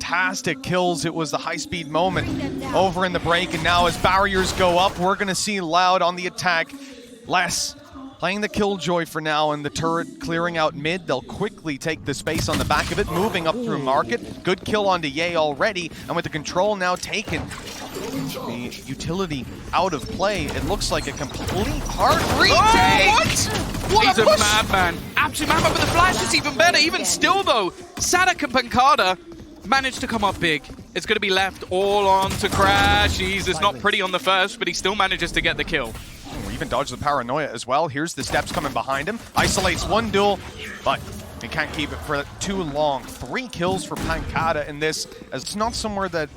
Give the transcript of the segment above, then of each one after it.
fantastic kills. It was the high-speed moment over in the break, and now as barriers go up, we're going to see Loud on the attack. Less playing the Killjoy for now, and the turret clearing out mid. They'll quickly take the space on the back of it, moving up through market. Good kill onto Ye already, and with the control now taken, the utility out of play, it looks like a complete hard retake! What He's a madman. Absolute madman, but the flash is even better. Even still, though, Saadhak and pANcada managed to come up big. It's going to be left all on to crashies. It's not pretty on the first, but he still manages to get the kill. We even dodged the paranoia as well. Here's the steps coming behind him. Isolates one duel, but he can't keep it for too long. 3 kills for pANcada in this. As it's not somewhere that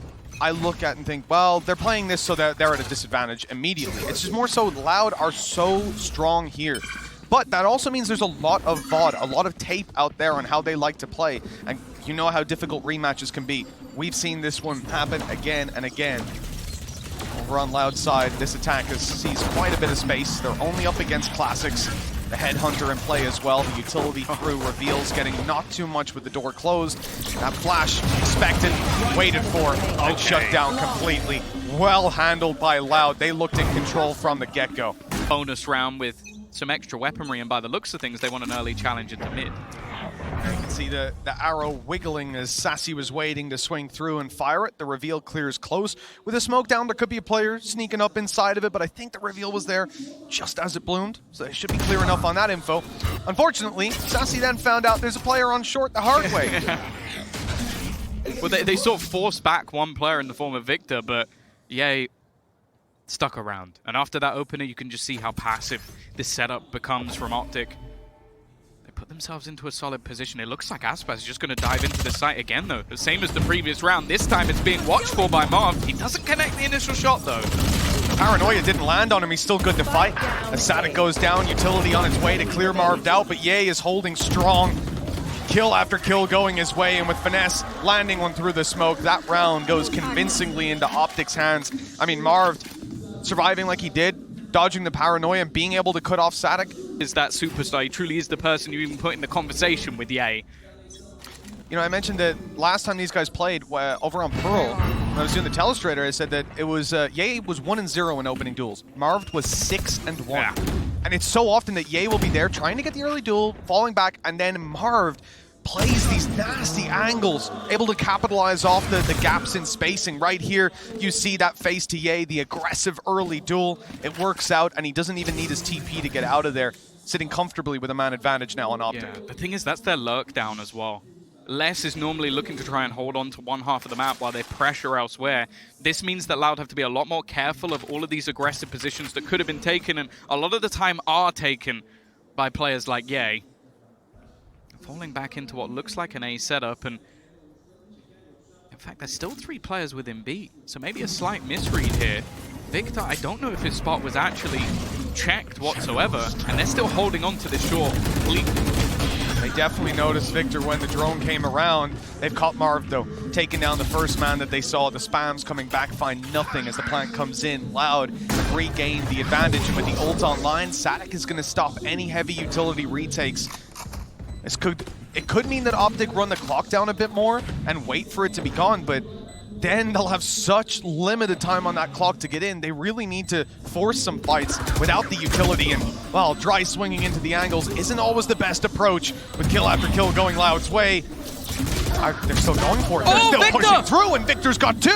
I look at and think, well, they're playing this so that they're at a disadvantage immediately. It's just more so Loud are so strong here. But that also means there's a lot of VOD, a lot of tape out there on how they like to play. And you know how difficult rematches can be. We've seen this one happen again and again. Over on Loud's side, this attack sees quite a bit of space. They're only up against classics. The Headhunter in play as well. The utility through reveals, getting not too much with the door closed. That flash, expected, waited for, and shut down completely. Well handled by Loud. They looked in control from the get-go. Bonus round with some extra weaponry, and by the looks of things, they want an early challenge into mid. You can see the arrow wiggling as Sacy was waiting to swing through and fire it. The reveal clears close. With a smoke down, there could be a player sneaking up inside of it, but I think the reveal was there just as it bloomed, so it should be clear enough on that info. Unfortunately, Sacy then found out there's a player on short the hard way. Well, they sort of forced back one player in the form of Victor, but Ye stuck around. And after that opener, you can just see how passive this setup becomes from OpTic. Put themselves into a solid position. It looks like aspas is just going to dive into the site again, though. The same as the previous round. This time it's being watched for by Marved. He doesn't connect the initial shot, though. Paranoia didn't land on him. He's still good to fight. As Saadhak goes down, utility on its way to clear Marved out, but Ye is holding strong. Kill after kill going his way, and with finesse landing one through the smoke, that round goes convincingly into OpTic's hands. I mean, Marved surviving like he did, dodging the paranoia and being able to cut off Saadhak. Is that superstar. He truly is the person you even put in the conversation with Ye. You know, I mentioned that last time these guys played over on Pearl, when I was doing the Telestrator, I said that it was, Ye was 1-0 in opening duels. Marved was 6-1. Yeah. And it's so often that Ye will be there trying to get the early duel, falling back, and then Marved plays these nasty angles, able to capitalize off the gaps in spacing. Right here, you see that face to Ye, the aggressive early duel. It works out, and he doesn't even need his TP to get out of there. Sitting comfortably with a man advantage now on OpTic. Yeah, the thing is, that's their lurk down as well. Less is normally looking to try and hold on to one half of the map while they pressure elsewhere. This means that Loud have to be a lot more careful of all of these aggressive positions that could have been taken, and a lot of the time are taken by players like Ye. Falling back into what looks like an A setup, and in fact, there's still 3 players within B, so maybe a slight misread here. Victor, I don't know if his spot was actually checked whatsoever, and they're still holding on to this short completely. They definitely noticed Victor when the drone came around. They've caught Marv, though, taking down the first man that they saw. The spams coming back find nothing as the plant comes in. Loud regained the advantage, and with the ult online, Saadhak is going to stop any heavy utility retakes. It could mean that OpTic run the clock down a bit more and wait for it to be gone, but then they'll have such limited time on that clock to get in. They really need to force some fights without the utility, and, well, dry swinging into the angles isn't always the best approach with kill after kill going Loud's way. They're still going for it. They're still Victor! Pushing through, and Victor's got 2.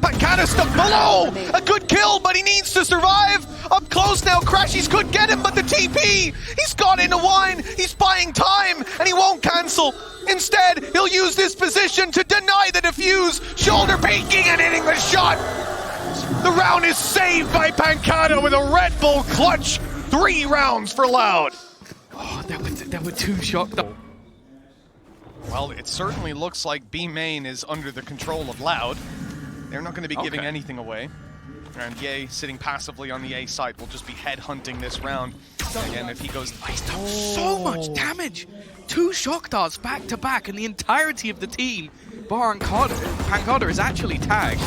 pANcada stuck below. A good kill, but he needs to survive. Up close now, crashies could get him, but the TP, he's got into wine. He's buying time, and he won't cancel. Instead, he'll use this position to deny the defuse, shoulder peeking and hitting the shot. The round is saved by pANcada with a Red Bull clutch. 3 rounds for Loud. Oh, that were 2 shots. Well, it certainly looks like B main is under the control of Loud. They're not going to be giving anything away. And Ye, sitting passively on the A side, will just be headhunting this round. Again, if he goes... He's done so much damage! 2 shock darts back to back, and the entirety of the team, bar pANcada, is actually tagged.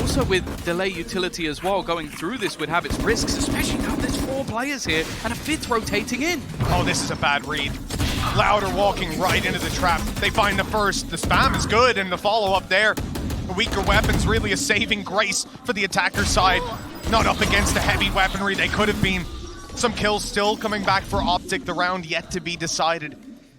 Also with delay utility as well, going through this would have its risks, especially now there's 4 players here and a 5th rotating in. Oh, this is a bad read. Loud are walking right into the trap. They find the first. The spam is good, and the follow-up there. The weaker weapons really a saving grace for the attacker side. Not up against the heavy weaponry they could have been. Some kills still coming back for OpTic, the round yet to be decided.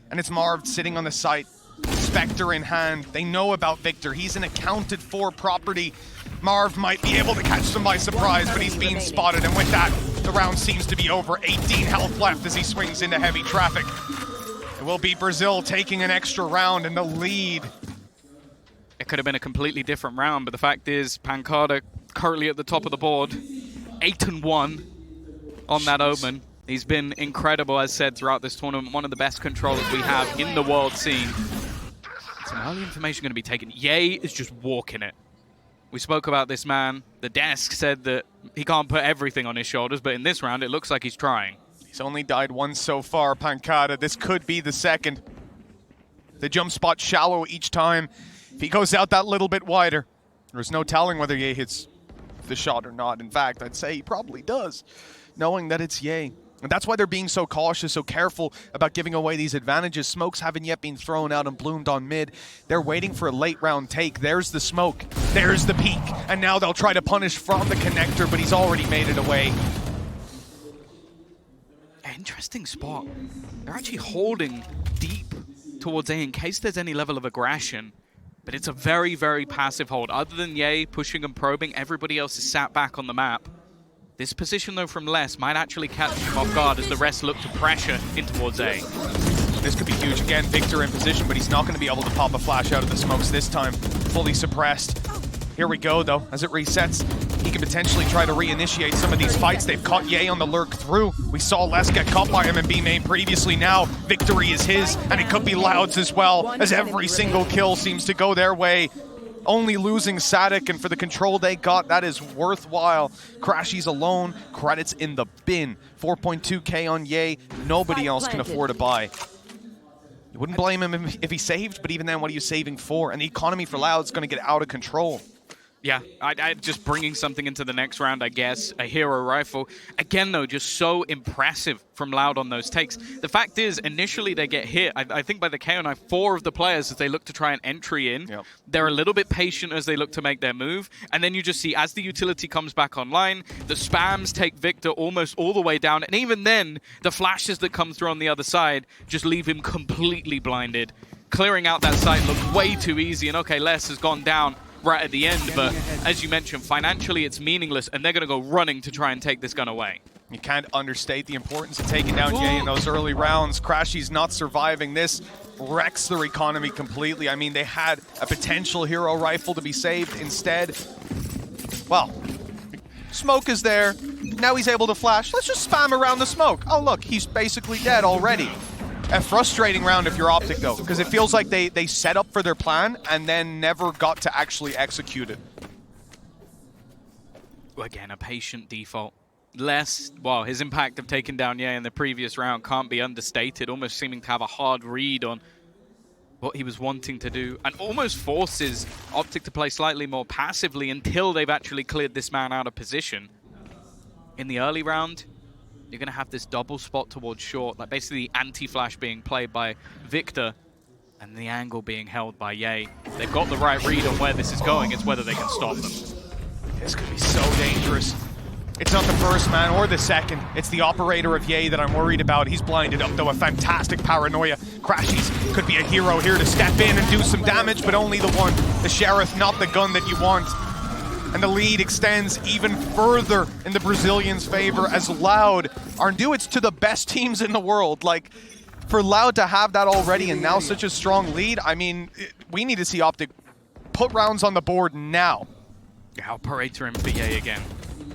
And it's Marved sitting on the site, Spectre in hand. They know about Victor. He's an accounted for property. Marv might be able to catch them by surprise, but he's being spotted, and with that, the round seems to be over. 18 health left as he swings into heavy traffic. It will be Brazil taking an extra round in the lead. It could have been a completely different round, but the fact is, pANcada currently at the top of the board. 8-1 on that Omen. He's been incredible, as said, throughout this tournament. One of the best controllers we have in the world scene. Some early information going to be taken. Yay is just walking it. We spoke about this man. The desk said that he can't put everything on his shoulders, but in this round, it looks like he's trying. He's only died once so far, pANcada. This could be the second. The jump spot shallow each time. If he goes out that little bit wider, there's no telling whether Ye hits the shot or not. In fact, I'd say he probably does, knowing that it's Ye. And that's why they're being so cautious, so careful about giving away these advantages. Smokes haven't yet been thrown out and bloomed on mid. They're waiting for a late round take. There's the smoke. There's the peak. And now they'll try to punish from the connector, but he's already made it away. Interesting spot. They're actually holding deep towards A in case there's any level of aggression. But it's a very, very passive hold. Other than Ye pushing and probing, everybody else is sat back on the map. This position, though, from Les might actually catch him off guard as the rest look to pressure in towards A. This could be huge. Again, Victor in position, but he's not going to be able to pop a flash out of the smokes this time. Fully suppressed. Here we go, though. As it resets, he can potentially try to reinitiate some of these fights. They've caught Ye on the lurk through. We saw Les get caught by him in B main previously. Now, victory is his, and it could be Loud's as well, as every single kill seems to go their way. Only losing Saadhak, and for the control they got, that is worthwhile. crashies alone, credits in the bin. 4.2k on Ye, nobody else can afford to buy. You wouldn't blame him if he saved, but even then, what are you saving for? And the economy for Loud's going to get out of control. Yeah, I just bringing something into the next round, I guess. A hero rifle. Again, though, just so impressive from Loud on those takes. The fact is, initially they get hit. I think by the KO9, 4 of the players, as they look to try an entry in, they're a little bit patient as they look to make their move. And then you just see, as the utility comes back online, the spams take Victor almost all the way down. And even then, the flashes that come through on the other side just leave him completely blinded. Clearing out that site looked way too easy. And okay, Les has gone down right at the end, but as you mentioned, financially it's meaningless, and they're going to go running to try and take this gun away. You can't understate the importance of taking down Ye in those early rounds. crashies not surviving this wrecks their economy completely. I mean, they had a potential hero rifle to be saved. Instead, well, smoke is there. Now he's able to flash. Let's just spam around the smoke. Oh, look, he's basically dead already. A frustrating round if you're OpTic, though, because it feels like they set up for their plan and then never got to actually execute it. Again, a patient default. Les, well, his impact of taking down Ye in the previous round can't be understated, almost seeming to have a hard read on what he was wanting to do, and almost forces OpTic to play slightly more passively until they've actually cleared this man out of position. In the early round, you're going to have this double spot towards short, like basically the anti-flash being played by Victor and the angle being held by Ye. They've got the right read on where this is going. It's whether they can stop them. This could be so dangerous. It's not the first man or the second. It's the operator of Ye that I'm worried about. He's blinded up, though. A fantastic paranoia. crashies could be a hero here to step in and do some damage, but only the one. The Sheriff, not the gun that you want. And the lead extends even further in the Brazilians' favor as Loud are due. It's to the best teams in the world. Like, for Loud to have that already and now such a strong lead, I mean, we need to see OpTic put rounds on the board now. Operator in VA again.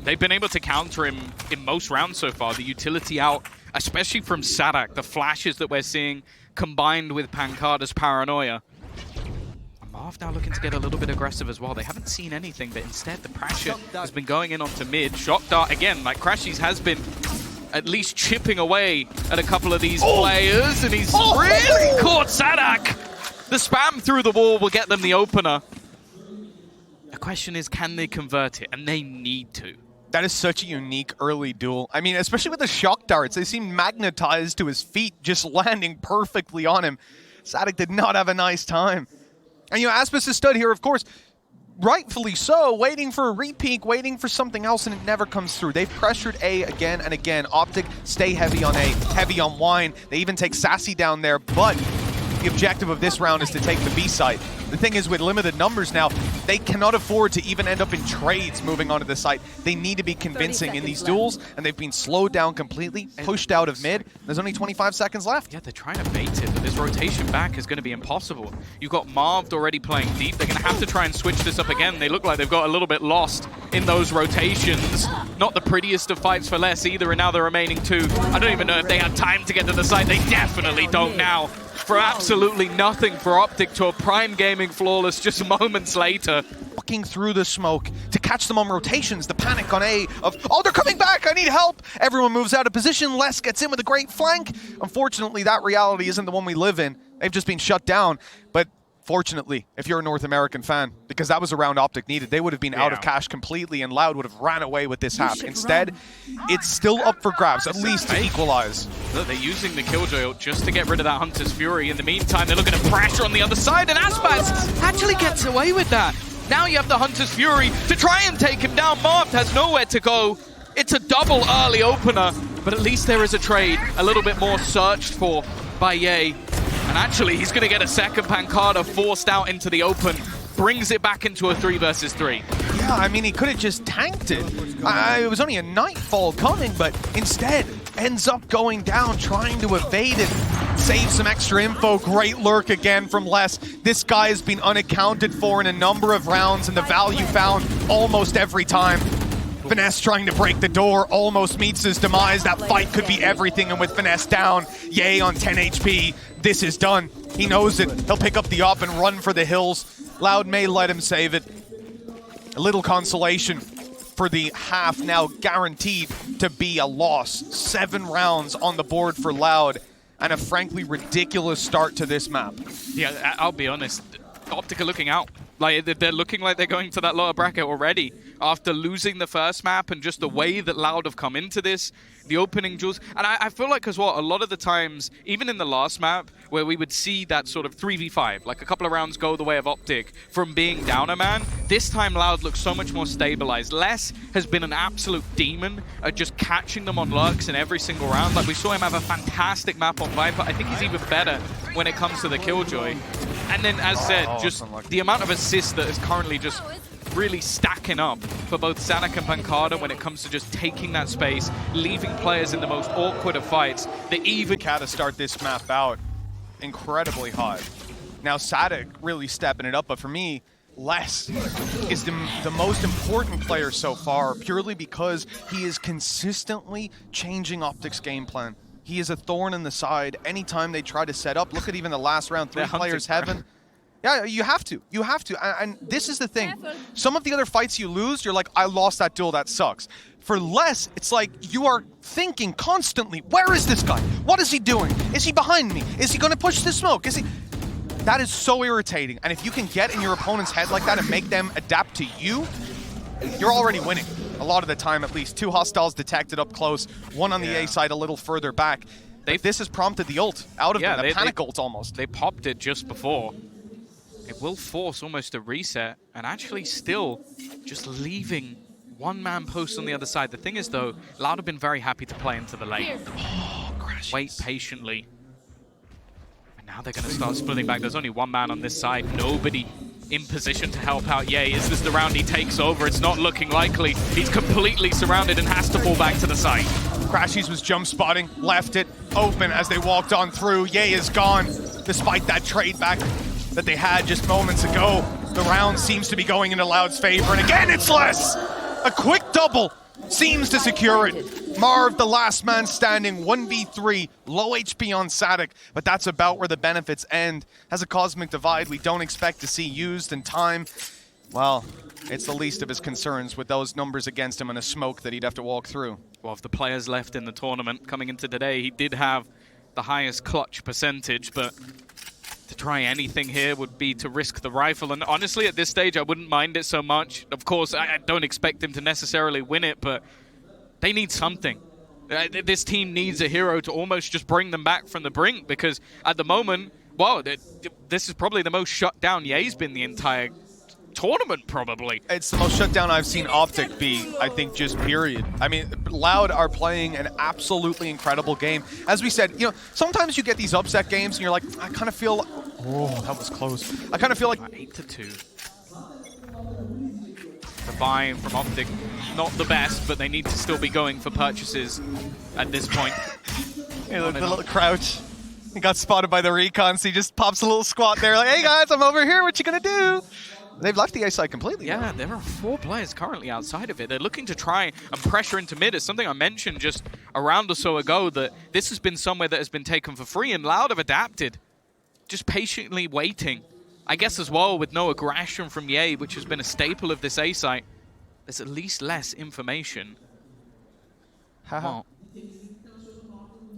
They've been able to counter him in most rounds so far. The utility out, especially from Saadhak, the flashes that we're seeing combined with pANcada's paranoia. Marv now looking to get a little bit aggressive as well. They haven't seen anything, but instead the pressure has been going in onto mid. Shock dart again, like crashies has been at least chipping away at a couple of these players, and he's really caught Saadhak. The spam through the wall will get them the opener. The question is, can they convert it? And they need to. That is such a unique early duel. I mean, especially with the shock darts, they seem magnetized to his feet, just landing perfectly on him. Saadhak did not have a nice time. And, aspas has stood here, of course, rightfully so, waiting for a repeak, waiting for something else, and it never comes through. They've pressured A again and again. OpTic stay heavy on A, heavy on Wine. They even take Sacy down there, but the objective of this round is to take the B site. The thing is, with limited numbers now, they cannot afford to even end up in trades moving onto the site. They need to be convincing in these duels, and they've been slowed down completely, pushed out of mid. There's only 25 seconds left. Yeah, they're trying to bait it, but this rotation back is going to be impossible. You've got Marved already playing deep. They're going to have to try and switch this up again. They look like they've got a little bit lost in those rotations. Not the prettiest of fights for less either, and now the remaining two. I don't even know if they had time to get to the site. They definitely don't now. For absolutely nothing for OpTic to a Prime Gaming flawless just moments later. Walking through the smoke to catch them on rotations. The panic on A of, oh, they're coming back, I need help. Everyone moves out of position. Les gets in with a great flank. Unfortunately, that reality isn't the one we live in. They've just been shut down. But fortunately, if you're a North American fan, because that was a round OpTic needed, they would have been out of cash completely, and Loud would have ran away with this half. Instead, it's still up for grabs, at least to equalize. Look, they're using the Killjoy ult just to get rid of that Hunter's Fury. In the meantime, they're looking to pressure on the other side, and aspas actually gets away with that. Now you have the Hunter's Fury to try and take him down. Marved has nowhere to go. It's a double early opener, but at least there is a trade, a little bit more searched for by Ye. And actually, he's going to get a second pANcada forced out into the open. Brings it back into a 3 versus 3. Yeah, I mean, he could have just tanked it. It was only a nightfall coming, but instead ends up going down, trying to evade it. Save some extra info. Great lurk again from Les. This guy has been unaccounted for in a number of rounds, and the value found almost every time. Finesse trying to break the door, almost meets his demise. That fight could be everything, and with Finesse down, Ye on 10 HP, this is done. He knows it. He'll pick up the op and run for the hills. Loud may let him save it. A little consolation for the half, now guaranteed to be a loss. 7 rounds on the board for Loud, and a frankly ridiculous start to this map. Yeah, I'll be honest. OpTic are looking out. Like, they're looking like they're going to that lower bracket already. After losing the first map and just the way that Loud have come into this, the opening duels. And I feel like as well, a lot of the times, even in the last map, where we would see that sort of 3v5, like a couple of rounds go the way of OpTic from being down a man, this time Loud looks so much more stabilized. Les has been an absolute demon at just catching them on lurks in every single round. Like, we saw him have a fantastic map on Viper. I think he's even better when it comes to the Killjoy. And then, as said, just the amount of assists that is currently just really stacking up for both Saadhak and pANcada when it comes to just taking that space, leaving players in the most awkward of fights. They even Cata start this map out incredibly hot. Now Saadhak really stepping it up, but for me, Les is the most important player so far, purely because he is consistently changing OpTic's game plan. He is a thorn in the side anytime they try to set up. Look at even the last round, 3 players heaven. Yeah, you have to. You have to. And this is the thing. Some of the other fights you lose, you're like, I lost that duel, that sucks. For Les, it's like you are thinking constantly, where is this guy? What is he doing? Is he behind me? Is he going to push the smoke? Is he... That is so irritating. And if you can get in your opponent's head like that and make them adapt to you, you're already winning. A lot of the time, at least. 2 hostiles detected up close. 1 on the A side a little further back. This has prompted the ult out of them. The panic ult almost. They popped it just before. It will force almost a reset, and actually still just leaving one-man post on the other side. The thing is, though, Loud have been very happy to play into the lane. Oh, crashies. Wait patiently. And now they're going to start splitting back. There's only one man on this side. Nobody in position to help out Ye. Is this the round he takes over? It's not looking likely. He's completely surrounded and has to fall back to the side. crashies was jump spotting, left it open as they walked on through. Ye is gone, despite that trade back that they had just moments ago. The round seems to be going into Loud's favor, and again it's Les! A quick double seems to secure it. Marved, the last man standing, 1v3, low HP on Saadhak, but that's about where the benefits end. Has a cosmic divide we don't expect to see used in time. Well, it's the least of his concerns with those numbers against him and a smoke that he'd have to walk through. Well, of the players left in the tournament coming into today, he did have the highest clutch percentage, but To try anything here would be to risk the rifle, and honestly, at this stage, I wouldn't mind it so much. Of course, I don't expect him to necessarily win it, but they need something. This team needs a hero to almost just bring them back from the brink, because at the moment, wow, this is probably the most shut down Ye's been the entire tournament, probably. It's the most shut down I've seen OpTic be, I think, just period. I mean, Loud are playing an absolutely incredible game. As we said, you know, sometimes you get these upset games and you're like, I kind of feel, oh, that was close. I kind of feel like 8-2. The buy from OpTic, not the best, but they need to still be going for purchases at this point. Hey, look, the little crouch. He got spotted by the recon, so he just pops a little squat there like, hey guys, I'm over here, what you gonna do? They've left the A side completely. Yeah, there are 4 players currently outside of it. They're looking to try and pressure into mid. It's something I mentioned just a round or so ago, that this has been somewhere that has been taken for free, and Loud have adapted. Just patiently waiting. I guess as well, with no aggression from Ye, which has been a staple of this A site, there's at least less information. Well,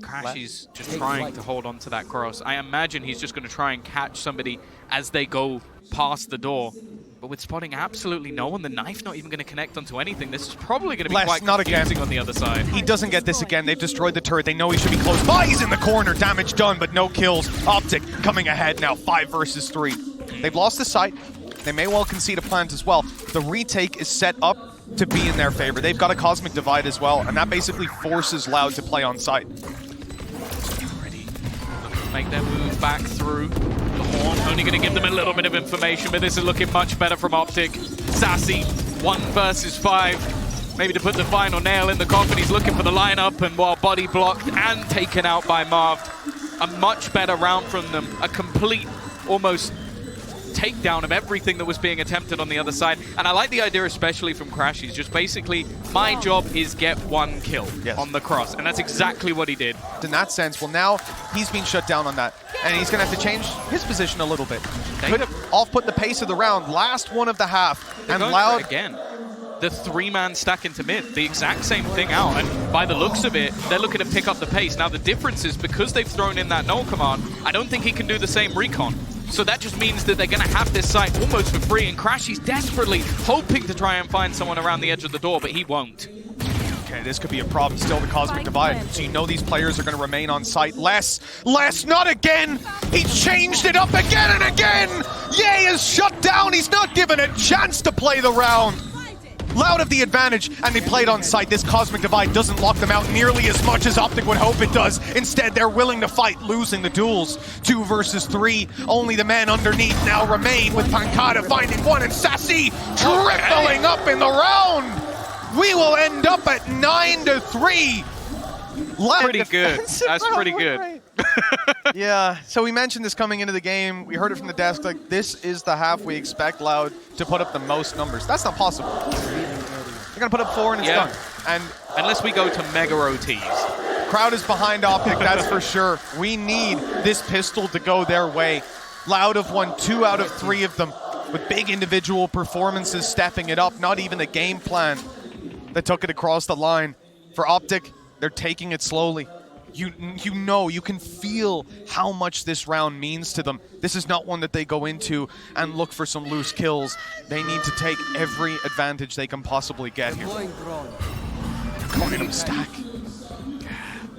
crashies just trying to hold on to that cross. I imagine he's just going to try and catch somebody as they go past the door. But with spotting absolutely no one, the knife not even going to connect onto anything, this is probably going to be quite confusing on the other side. He doesn't get this again. They've destroyed the turret. They know he should be close by. He's in the corner. Damage done, but no kills. OpTic coming ahead now, 5 versus 3. They've lost the site. They may well concede a plant as well. The retake is set up to be in their favor. They've got a Cosmic Divide as well, and that basically forces Loud to play on site. Ready. Make their move back through. The horn only going to give them a little bit of information, but this is looking much better from OpTic. Sacy, 1 versus 5. Maybe to put the final nail in the coffin. He's looking for the lineup, and while body blocked and taken out by Marved. A much better round from them. A complete, almost takedown of everything that was being attempted on the other side. And I like the idea, especially from crashies, just basically, my job is get 1 kill on the cross. And that's exactly what he did. In that sense, well, now he's been shut down on that. And he's going to have to change his position a little bit. Could have off-put the pace of the round. Last one of the half. They're and Loud again. The 3-man stack into mid, the exact same thing out, and by the looks of it, they're looking to pick up the pace. Now the difference is, because they've thrown in that null command, I don't think he can do the same recon. So that just means that they're going to have this site almost for free, and crashies desperately hoping to try and find someone around the edge of the door, but he won't. Okay, this could be a problem. Still the Cosmic Divide. So you know these players are going to remain on site. Less, not again! He changed it up again and again! Ye is shut down! He's not given a chance to play the round! Loud have the advantage, and they played on site. This Cosmic Divide doesn't lock them out nearly as much as OpTic would hope it does. Instead, they're willing to fight, losing the duels. 2 versus 3. Only the men underneath now remain, with pANcada finding 1, and Sacy tripling up in the round! We will end up at 9-3. Pretty good. That's pretty good. Yeah, so we mentioned this coming into the game. We heard it from the desk, like, this is the half we expect Loud to put up the most numbers. That's not possible. They're going to put up 4 and it's done. And unless we go to mega OTs. Crowd is behind OpTic, that's for sure. We need this pistol to go their way. Loud have won 2 out of 3 of them, with big individual performances stepping it up. Not even the game plan that took it across the line. For OpTic, they're taking it slowly. You know, you can feel how much this round means to them. This is not one that they go into and look for some loose kills. They need to take every advantage they can possibly get here. Going into a stack.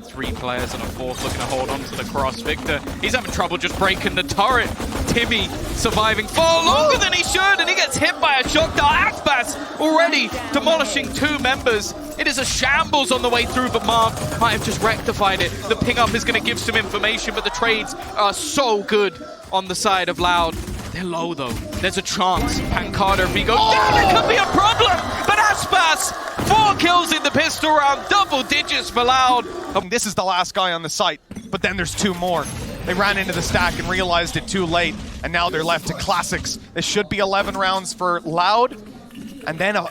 3 players and a 4th looking to hold on to the cross. Victor, he's having trouble just breaking the turret. Timmy surviving far longer than he should, and he gets hit by a shock dart. Aspas already demolishing 2 members. It is a shambles on the way through, but Marv might have just rectified it. The ping up is going to give some information, but the trades are so good on the side of Loud. They're low though. There's a chance. pANcada, if he goes down, it could be a problem. But Aspas, 4 kills in the pistol round, double digits for Loud. This is the last guy on the site, but then there's 2 more. They ran into the stack and realized it too late, and now they're left to classics. This should be 11 rounds for Loud, and then a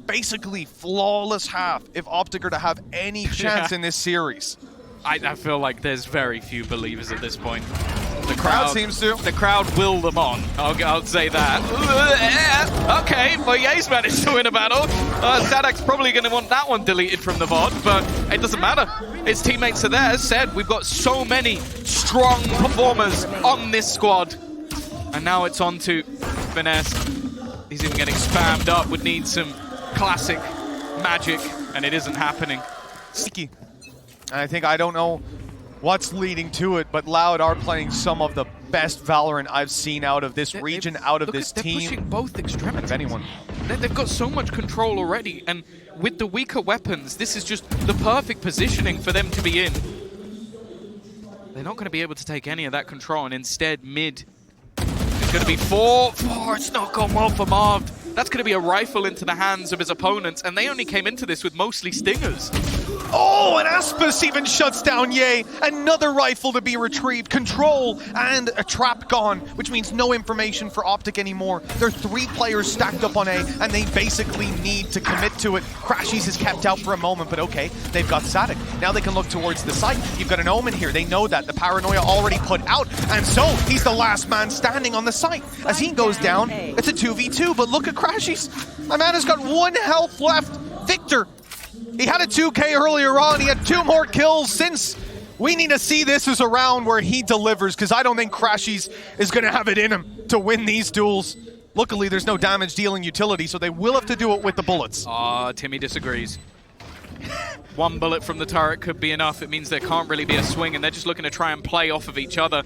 basically flawless half if OpTic are to have any chance in this series. I feel like there's very few believers at this point. The crowd seems to. The crowd will them on. I'll say that. Okay, well, Ye's managed to win a battle. Saadhak's probably going to want that one deleted from the VOD, but it doesn't matter. His teammates are there. As said, we've got so many strong performers on this squad. And now it's on to Finesse. He's even getting spammed up. Would need some classic magic, and it isn't happening. Sticky. And I don't know what's leading to it, but Loud are playing some of the best Valorant I've seen out of this region, out of this team. They're pushing both extremities. Of anyone. They've got so much control already, and with the weaker weapons, this is just the perfect positioning for them to be in. They're not going to be able to take any of that control, and instead, mid is going to be 4. It's not gone well for Marved. That's going to be a rifle into the hands of his opponents, and they only came into this with mostly stingers. Oh, and Aspas even shuts down Ye. Another rifle to be retrieved. Control and a trap gone, which means no information for OpTic anymore. There are 3 players stacked up on A, and they basically need to commit to it. crashies is kept out for a moment, but okay, they've got Saadhak. Now they can look towards the site. You've got an Omen here. They know that. The paranoia already put out, and so he's the last man standing on the site. As he goes down, it's a 2v2, but look at crashies. My man has got 1 health left. Victor. He had a 2K earlier on. He had 2 more kills since. We need to see this as a round where he delivers, because I don't think crashies is going to have it in him to win these duels. Luckily, there's no damage dealing utility, so they will have to do it with the bullets. Timmy disagrees. 1 bullet from the turret could be enough. It means there can't really be a swing, and they're just looking to try and play off of each other.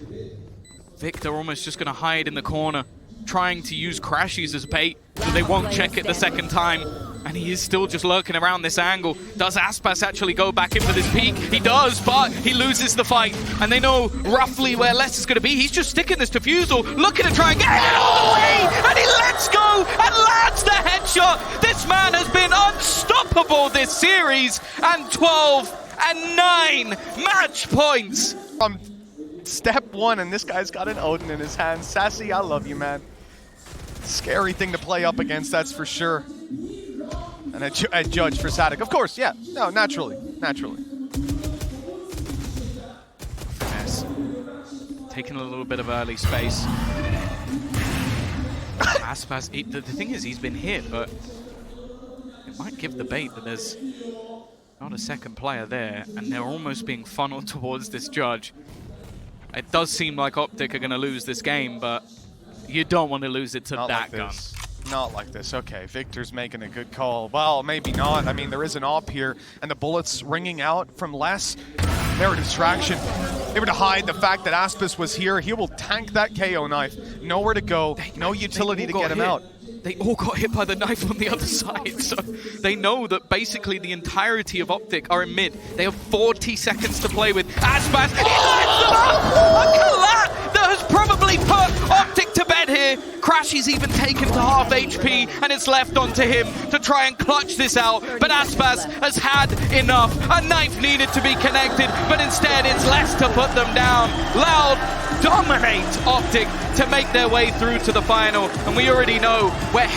Victor almost just going to hide in the corner, trying to use crashies as bait, so they won't check it the second time. And he is still just lurking around this angle. Does Aspas actually go back in for this peek? He does, but he loses the fight. And they know roughly where Les is going to be. He's just sticking this defusal, looking to try and get it all the way. And he lets go and lands the headshot. This man has been unstoppable this series. And 12 and 9 match points. From step 1, and this guy's got an Odin in his hand. Sacy, I love you, man. Scary thing to play up against, that's for sure. And a judge for Saadhak. Of course, yeah. No, naturally. Finesse. Taking a little bit of early space. Aspas, the thing is, he's been hit, but it might give the bait that there's not a second player there, and they're almost being funneled towards this judge. It does seem like OpTic are going to lose this game, but you don't want to lose it to that gun. Not like this. Okay, Victor's making a good call. Well, maybe not. I mean, there is an op here, and the bullets ringing out from Les. They're a distraction. They were to hide the fact that Aspas was here. He will tank that KO knife. Nowhere to go. No utility to get him out. They all got hit by the knife on the other side, so they know that basically the entirety of OpTic are in mid. They have 40 seconds to play with. Aspas, he lights them up! A collapse that has probably put OpTic to bed here. crashies even taken to half HP, and it's left onto him to try and clutch this out. But Aspas has had enough. A knife needed to be connected, but instead it's Les to put them down. Loud dominate OpTic to make their way through to the final, and we already know where